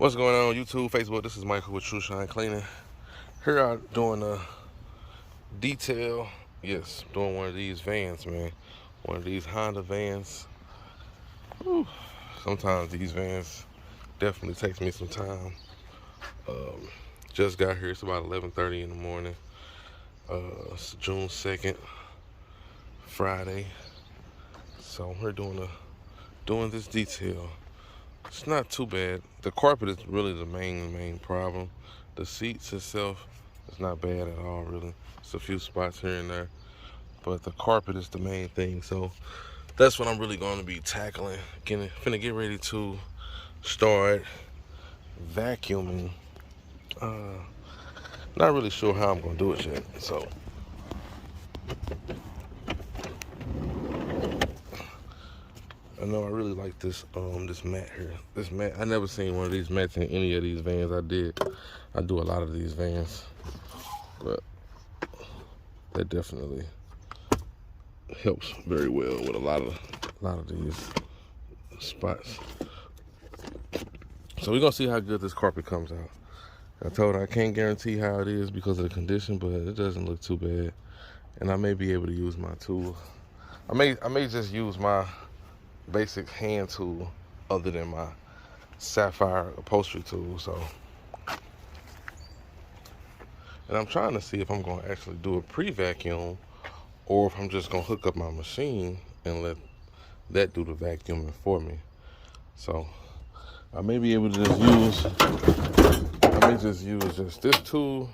What's going on YouTube, Facebook? This is Michael with Trushine Cleaning. Here I'm doing a detail. Yes, doing one of these vans, man. One of these Honda vans. Whew. Sometimes these vans definitely takes me some time. Just got here. It's about 11:30 in the morning. It's June 2nd, Friday. So we're doing this detail. It's not too bad. The carpet is really the main problem. The seats itself is not bad at all, really. It's a few spots here and there, but the carpet is the main thing. So that's what I'm really going to be tackling. Finna get ready to start vacuuming. Not really sure how I'm gonna do it yet. So I know I really like this this mat here. This mat, I never seen one of these mats in any of these vans. I do a lot of these vans, but that definitely helps very well with a lot of these spots. So we're gonna see how good this carpet comes out. I told her I can't guarantee how it is because of the condition, but it doesn't look too bad. And I may be able to use my tool. I may just use my basic hand tool other than my sapphire upholstery tool. So, and I'm trying to see if I'm going to actually do a pre-vacuum or if I'm just going to hook up my machine and let that do the vacuuming for me. So I may be able to just use just this tool,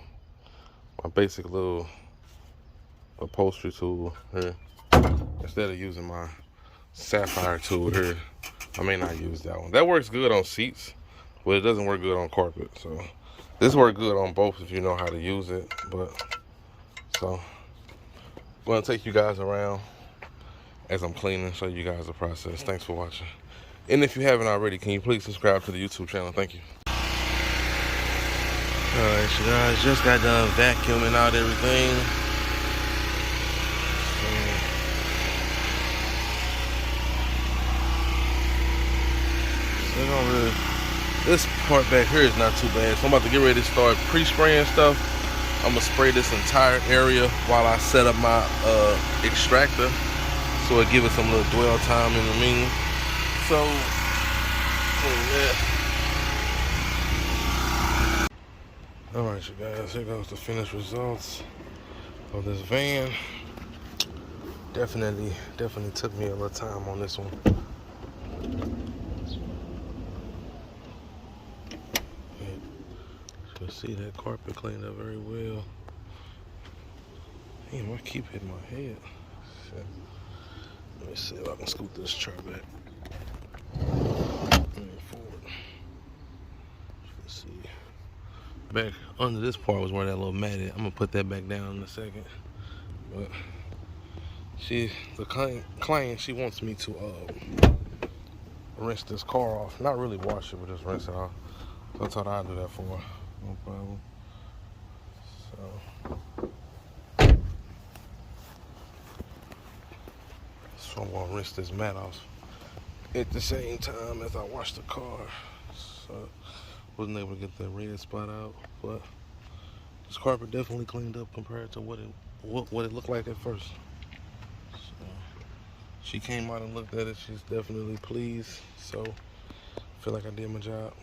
my basic little upholstery tool here, instead of using my sapphire tool here. I may not use that one. That works good on seats, but it doesn't work good on carpet. So this works good on both if you know how to use it. But so I'm gonna take you guys around as I'm cleaning, show you guys the process. Thanks for watching. And if you haven't already, can you please subscribe to the YouTube channel? Thank you. Alright, so guys, just got done vacuuming out everything. This part back here is not too bad. So I'm about to get ready to start pre-spraying stuff. I'm gonna spray this entire area while I set up my extractor, so it give it some little dwell time in the mean. So all right, you guys, here goes the finished results of this van. Definitely took me a little time on this one. You see that carpet cleaned up very well. Damn, I keep hitting my head. Shit. Let me see if I can scoot this chair back. Forward. Let's see. Back under this part was where that little mat is. I'm gonna put that back down in a second. But the client, she wants me to rinse this car off. Not really wash it, but just rinse it off. So I thought I'd do that for her. No problem. So I'm gonna rinse this mat off at the same time as I wash the car. So wasn't able to get that red spot out, but this carpet definitely cleaned up compared to what it looked like at first. So she came out and looked at it. She's definitely pleased. So I feel like I did my job.